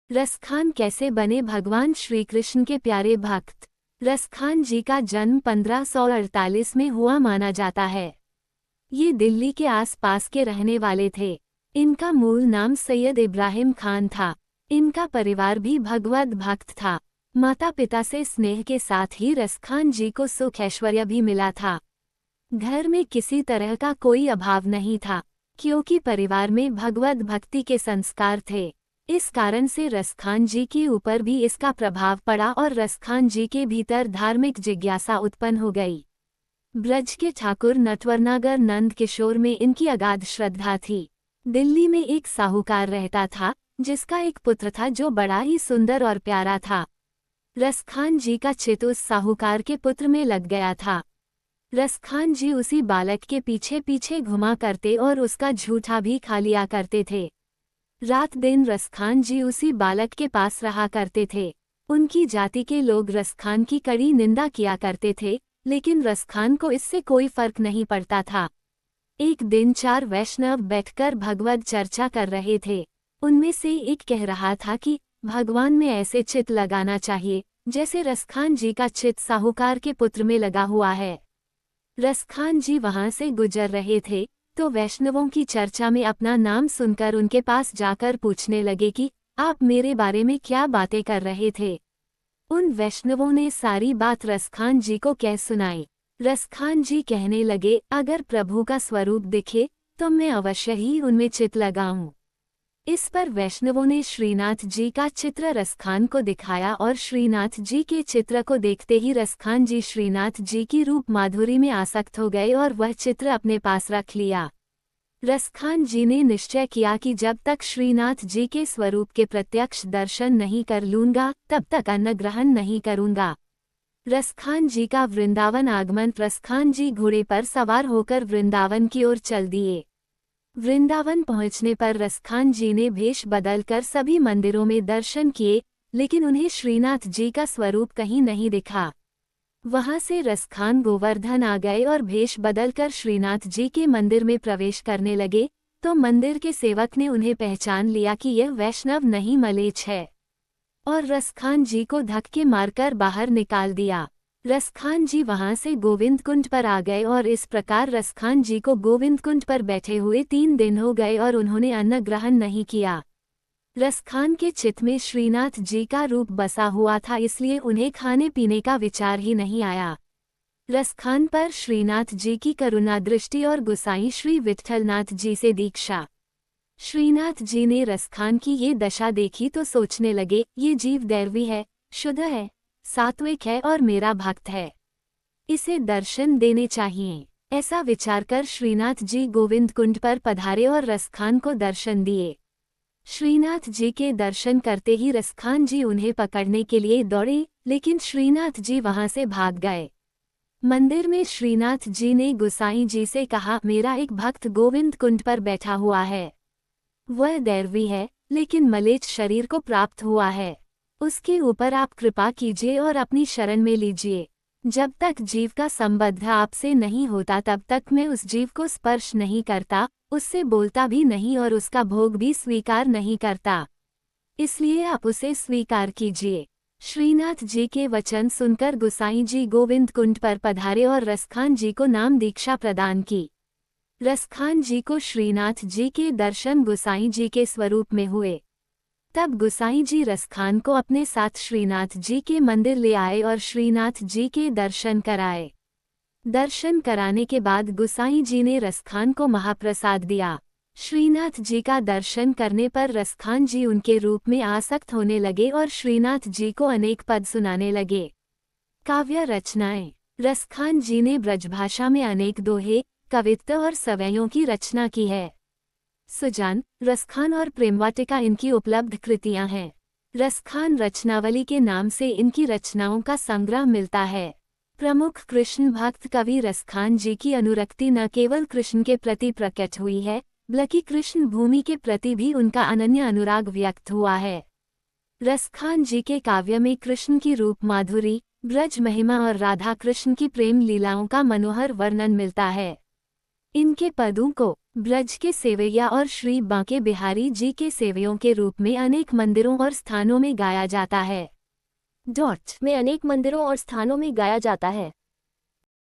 रसखान कैसे बने भगवान श्री कृष्ण के प्यारे भक्त। रसखान जी का जन्म 1548 में हुआ माना जाता है। ये दिल्ली के आसपास के रहने वाले थे। इनका मूल नाम सैयद इब्राहिम खान था। इनका परिवार भी भगवत भक्त था। माता पिता से स्नेह के साथ ही रसखान जी को सुख ऐश्वर्य भी मिला था। घर में किसी तरह का कोई अभाव नहीं था, क्योंकि परिवार में भगवत भक्ति के संस्कार थे। इस कारण से रसखान जी के ऊपर भी इसका प्रभाव पड़ा और रसखान जी के भीतर धार्मिक जिज्ञासा उत्पन्न हो गई। ब्रज के ठाकुर नटवरनागर नंद किशोर में इनकी अगाध श्रद्धा थी। दिल्ली में एक साहूकार रहता था, जिसका एक पुत्र था जो बड़ा ही सुंदर और प्यारा था। रसखान जी का चित्त उस साहूकार के पुत्र में लग गया था। रसखान जी उसी बालक के पीछे पीछे घुमा करते और उसका झूठा भी खा लिया करते थे। रात दिन रसखान जी उसी बालक के पास रहा करते थे। उनकी जाति के लोग रसखान की कड़ी निंदा किया करते थे, लेकिन रसखान को इससे कोई फर्क नहीं पड़ता था। एक दिन 4 वैष्णव बैठकर भगवत चर्चा कर रहे थे। उनमें से एक कह रहा था कि भगवान में ऐसे चित्त लगाना चाहिए जैसे रसखान जी का चित्त साहूकार के पुत्र में लगा हुआ है। रसखान जी वहां से गुजर रहे थे तो वैष्णवों की चर्चा में अपना नाम सुनकर उनके पास जाकर पूछने लगे कि आप मेरे बारे में क्या बातें कर रहे थे। उन वैष्णवों ने सारी बात रसखान जी को कह सुनाई। रसखान जी कहने लगे, अगर प्रभु का स्वरूप दिखे तो मैं अवश्य ही उनमें चित्त लगाऊं। इस पर वैष्णवों ने श्रीनाथ जी का चित्र रसखान को दिखाया और श्रीनाथ जी के चित्र को देखते ही रसखान जी श्रीनाथ जी की रूप माधुरी में आसक्त हो गए और वह चित्र अपने पास रख लिया। रसखान जी ने निश्चय किया कि जब तक श्रीनाथ जी के स्वरूप के प्रत्यक्ष दर्शन नहीं कर लूंगा तब तक अन्न ग्रहण नहीं करूंगा। रसखान जी का वृंदावन आगमन। रसखान जी घोड़े पर सवार होकर वृंदावन की ओर चल दिए। वृंदावन पहुंचने पर रसखान जी ने भेष बदलकर सभी मंदिरों में दर्शन किए, लेकिन उन्हें श्रीनाथ जी का स्वरूप कहीं नहीं दिखा। वहां से रसखान गोवर्धन आ गए और भेष बदलकर श्रीनाथ जी के मंदिर में प्रवेश करने लगे, तो मंदिर के सेवक ने उन्हें पहचान लिया कि यह वैष्णव नहीं मलेच्छ है, और रसखान जी को धक्के मारकर बाहर निकाल दिया। रसखान जी वहां से गोविंद कुंड पर आ गए और इस प्रकार रसखान जी को गोविंद कुंड पर बैठे हुए 3 दिन हो गए और उन्होंने अन्न ग्रहण नहीं किया। रसखान के चित्त में श्रीनाथ जी का रूप बसा हुआ था, इसलिए उन्हें खाने पीने का विचार ही नहीं आया। रसखान पर श्रीनाथ जी की करुणा दृष्टि और गुसाई श्री विट्ठलनाथ जी से दीक्षा। श्रीनाथ जी ने रसखान की ये दशा देखी तो सोचने लगे, ये जीव दैवी है, शुद्ध है, सात्विक है और मेरा भक्त है, इसे दर्शन देने चाहिए। ऐसा विचार कर श्रीनाथ जी गोविंद कुंड पर पधारे और रसखान को दर्शन दिए। श्रीनाथ जी के दर्शन करते ही रसखान जी उन्हें पकड़ने के लिए दौड़े, लेकिन श्रीनाथ जी वहां से भाग गए। मंदिर में श्रीनाथ जी ने गुसाई जी से कहा, मेरा एक भक्त गोविंद कुंड पर बैठा हुआ है। वह दैवी है, लेकिन मलेच्छ शरीर को प्राप्त हुआ है। उसके ऊपर आप कृपा कीजिए और अपनी शरण में लीजिए। जब तक जीव का संबंध आपसे नहीं होता तब तक मैं उस जीव को स्पर्श नहीं करता, उससे बोलता भी नहीं और उसका भोग भी स्वीकार नहीं करता, इसलिए आप उसे स्वीकार कीजिए। श्रीनाथ जी के वचन सुनकर गुसाई जी गोविंद कुंड पर पधारे और रसखान जी को नाम दीक्षा प्रदान की। रसखान जी को श्रीनाथ जी के दर्शन गुसाई जी के स्वरूप में हुए। तब गुसाई जी रसखान को अपने साथ श्रीनाथ जी के मंदिर ले आए और श्रीनाथ जी के दर्शन कराए। दर्शन कराने के बाद गुसाई जी ने रसखान को महाप्रसाद दिया। श्रीनाथ जी का दर्शन करने पर रसखान जी उनके रूप में आसक्त होने लगे और श्रीनाथ जी को अनेक पद सुनाने लगे। काव्य रचनाएं। रसखान जी ने ब्रजभाषा में अनेक दोहे, कवित्त और सवैयों की रचना की है। सुजान, रसखान और प्रेमवाटिका इनकी उपलब्ध कृतियां हैं। रसखान रचनावली के नाम से इनकी रचनाओं का संग्रह मिलता है। प्रमुख कृष्ण भक्त कवि रसखान जी की अनुरक्ति न केवल कृष्ण के प्रति प्रकट हुई है, बल्कि कृष्ण भूमि के प्रति भी उनका अनन्य अनुराग व्यक्त हुआ है। रसखान जी के काव्य में कृष्ण की रूप माधुरी, ब्रज महिमा और राधा कृष्ण की प्रेम लीलाओं का मनोहर वर्णन मिलता है। इनके पदों को ब्रज के सेवैया और श्री बांके बिहारी जी के सेवैयों के रूप में अनेक मंदिरों और स्थानों में गाया जाता है। में अनेक मंदिरों और स्थानों में गाया जाता है।